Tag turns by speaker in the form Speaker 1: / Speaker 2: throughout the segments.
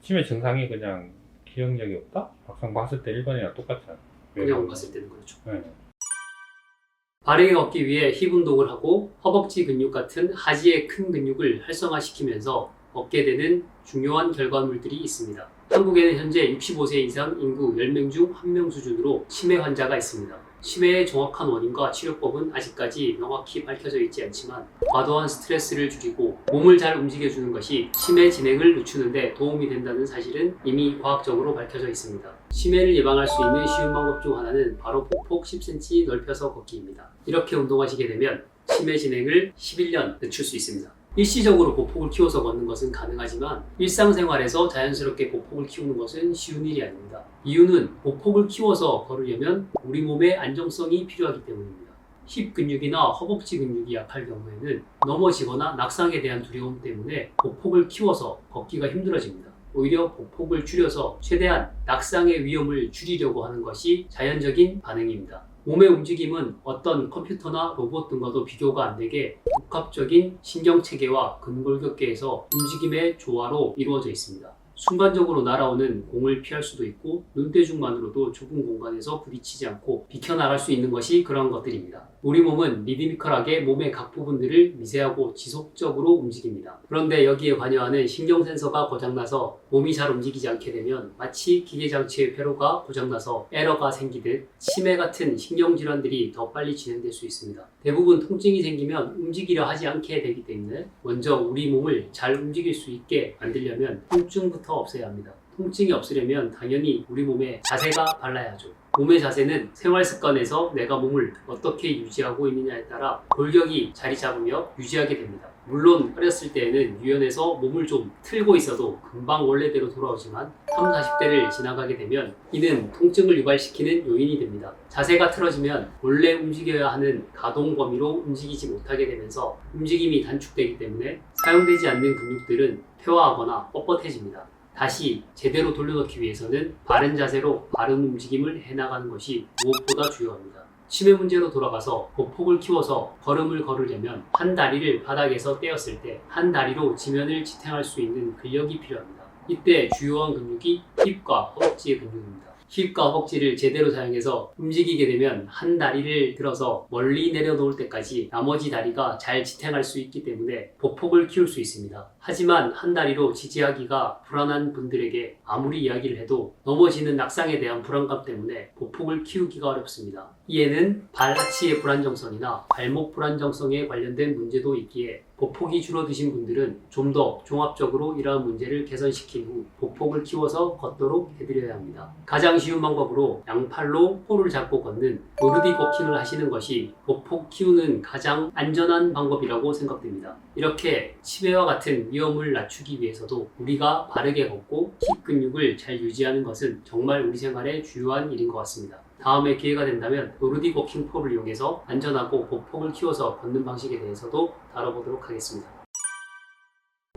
Speaker 1: 치매 증상이 그냥 기억력이 없다? 막상 봤을 때 일반이랑 똑같잖아.
Speaker 2: 그냥 봤을 때는 그렇죠.
Speaker 1: 네.
Speaker 2: 바르게 걷기 위해 힙 운동을 하고 허벅지 근육 같은 하지의 큰 근육을 활성화시키면서 얻게 되는 중요한 결과물들이 있습니다. 한국에는 현재 65세 이상 인구 10명 중 1명 수준으로 치매 환자가 있습니다. 치매의 정확한 원인과 치료법은 아직까지 명확히 밝혀져 있지 않지만 과도한 스트레스를 줄이고 몸을 잘 움직여주는 것이 치매 진행을 늦추는 데 도움이 된다는 사실은 이미 과학적으로 밝혀져 있습니다. 치매를 예방할 수 있는 쉬운 방법 중 하나는 바로 보폭 10cm 넓혀서 걷기입니다. 이렇게 운동하시게 되면 치매 진행을 11년 늦출 수 있습니다. 일시적으로 보폭을 키워서 걷는 것은 가능하지만 일상생활에서 자연스럽게 보폭을 키우는 것은 쉬운 일이 아닙니다. 이유는 보폭을 키워서 걸으려면 우리 몸의 안정성이 필요하기 때문입니다. 힙 근육이나 허벅지 근육이 약할 경우에는 넘어지거나 낙상에 대한 두려움 때문에 보폭을 키워서 걷기가 힘들어집니다. 오히려 보폭을 줄여서 최대한 낙상의 위험을 줄이려고 하는 것이 자연적인 반응입니다. 몸의 움직임은 어떤 컴퓨터나 로봇 등과도 비교가 안 되게 복합적인 신경체계와 근골격계에서 움직임의 조화로 이루어져 있습니다. 순간적으로 날아오는 공을 피할 수도 있고 눈대중만으로도 좁은 공간에서 부딪히지 않고 비켜나갈 수 있는 것이 그런 것들입니다. 우리 몸은 리드미컬하게 몸의 각 부분들을 미세하고 지속적으로 움직입니다. 그런데 여기에 관여하는 신경센서가 고장나서 몸이 잘 움직이지 않게 되면 마치 기계장치의 회로가 고장나서 에러가 생기듯 치매 같은 신경질환들이 더 빨리 진행될 수 있습니다. 대부분 통증이 생기면 움직이려 하지 않게 되기 때문에 먼저 우리 몸을 잘 움직일 수 있게 만들려면 통증부터 없애야 합니다. 통증이 없으려면 당연히 우리 몸에 자세가 발라야죠. 몸의 자세는 생활 습관에서 내가 몸을 어떻게 유지하고 있느냐에 따라 골격이 자리 잡으며 유지하게 됩니다. 물론 어렸을 때에는 유연해서 몸을 좀 틀고 있어도 금방 원래대로 돌아오지만 30, 40대를 지나가게 되면 이는 통증을 유발시키는 요인이 됩니다. 자세가 틀어지면 원래 움직여야 하는 가동 범위로 움직이지 못하게 되면서 움직임이 단축되기 때문에 사용되지 않는 근육들은 퇴화하거나 뻣뻣해집니다. 다시 제대로 돌려놓기 위해서는 바른 자세로 바른 움직임을 해나가는 것이 무엇보다 중요합니다. 치매 문제로 돌아가서 보폭을 키워서 걸음을 걸으려면 한 다리를 바닥에서 떼었을 때 한 다리로 지면을 지탱할 수 있는 근력이 필요합니다. 이때 주요한 근육이 힙과 허벅지의 근육입니다. 힙과 허벅지를 제대로 사용해서 움직이게 되면 한 다리를 들어서 멀리 내려놓을 때까지 나머지 다리가 잘 지탱할 수 있기 때문에 보폭을 키울 수 있습니다. 하지만 한 다리로 지지하기가 불안한 분들에게 아무리 이야기를 해도 넘어지는 낙상에 대한 불안감 때문에 보폭을 키우기가 어렵습니다. 이에는 발 하치의 불안정성이나 발목 불안정성에 관련된 문제도 있기에 보폭이 줄어드신 분들은 좀 더 종합적으로 이러한 문제를 개선시킨 후 보폭을 키워서 걷도록 해드려야 합니다. 가장 쉬운 방법으로 양팔로 폴을 잡고 걷는 노르딕 워킹을 하시는 것이 보폭 키우는 가장 안전한 방법이라고 생각됩니다. 이렇게 치매와 같은 위험을 낮추기 위해서도 우리가 바르게 걷고 힙 근육을 잘 유지하는 것은 정말 우리 생활의 주요한 일인 것 같습니다. 다음에 기회가 된다면 노르딕 워킹 폴을 이용해서 안전하고 보폭을 키워서 걷는 방식에 대해서도 다뤄보도록 하겠습니다.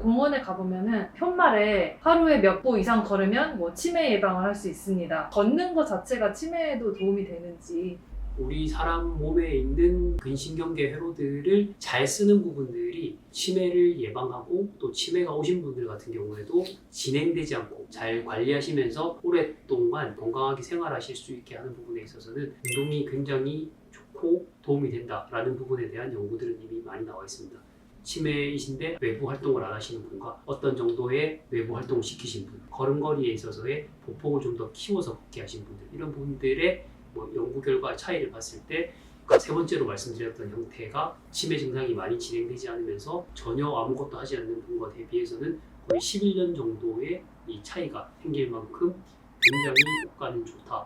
Speaker 3: 공원에 가보면은 편말에 하루에 몇 보 이상 걸으면 치매 예방을 할 수 있습니다. 걷는 것 자체가 치매에도 도움이 되는지.
Speaker 2: 우리 사람 몸에 있는 근신경계 회로들을 잘 쓰는 부분들이 치매를 예방하고 또 치매가 오신 분들 같은 경우에도 진행되지 않고 잘 관리하시면서 오랫동안 건강하게 생활하실 수 있게 하는 부분에 있어서는 운동이 굉장히 좋고 도움이 된다라는 부분에 대한 연구들은 이미 많이 나와 있습니다. 치매이신데 외부 활동을 안 하시는 분과 어떤 정도의 외부 활동을 시키신 분, 걸음걸이에 있어서의 보폭을 좀 더 키워서 걷게 하신 분들, 이런 분들의 연구 결과 차이를 봤을 때 세 번째로 말씀드렸던 형태가 치매 증상이 많이 진행되지 않으면서 전혀 아무것도 하지 않는 분과 대비해서는 거의 11년 정도의 이 차이가 생길 만큼 굉장히 효과는 좋다.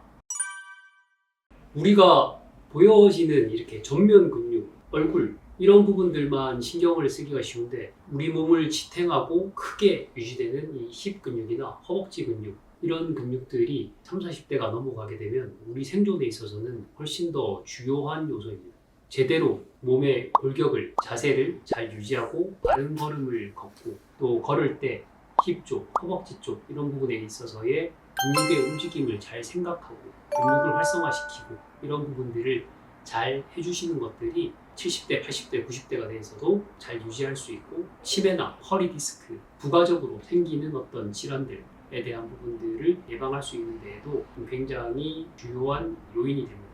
Speaker 2: 우리가 보여지는 이렇게 전면 근육, 얼굴 이런 부분들만 신경을 쓰기가 쉬운데 우리 몸을 지탱하고 크게 유지되는 이 힙 근육이나 허벅지 근육 이런 근육들이 30, 40대가 넘어가게 되면 우리 생존에 있어서는 훨씬 더 주요한 요소입니다. 제대로 몸의 골격을, 자세를 잘 유지하고 바른 걸음을 걷고 또 걸을 때 힙 쪽, 허벅지 쪽 이런 부분에 있어서의 근육의 움직임을 잘 생각하고 근육을 활성화시키고 이런 부분들을 잘 해주시는 것들이 70대, 80대, 90대가 돼서도 잘 유지할 수 있고 치매나 허리 디스크, 부가적으로 생기는 어떤 질환들 근육에 대한 부분들을 예방할 수 있는 데에도 굉장히 중요한 요인이 됩니다.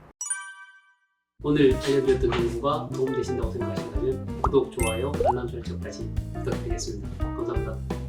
Speaker 2: 오늘 알려드렸던 정보가 도움되신다고 생각하신다면 구독, 좋아요, 알람 설정까지 부탁드리겠습니다. 감사합니다.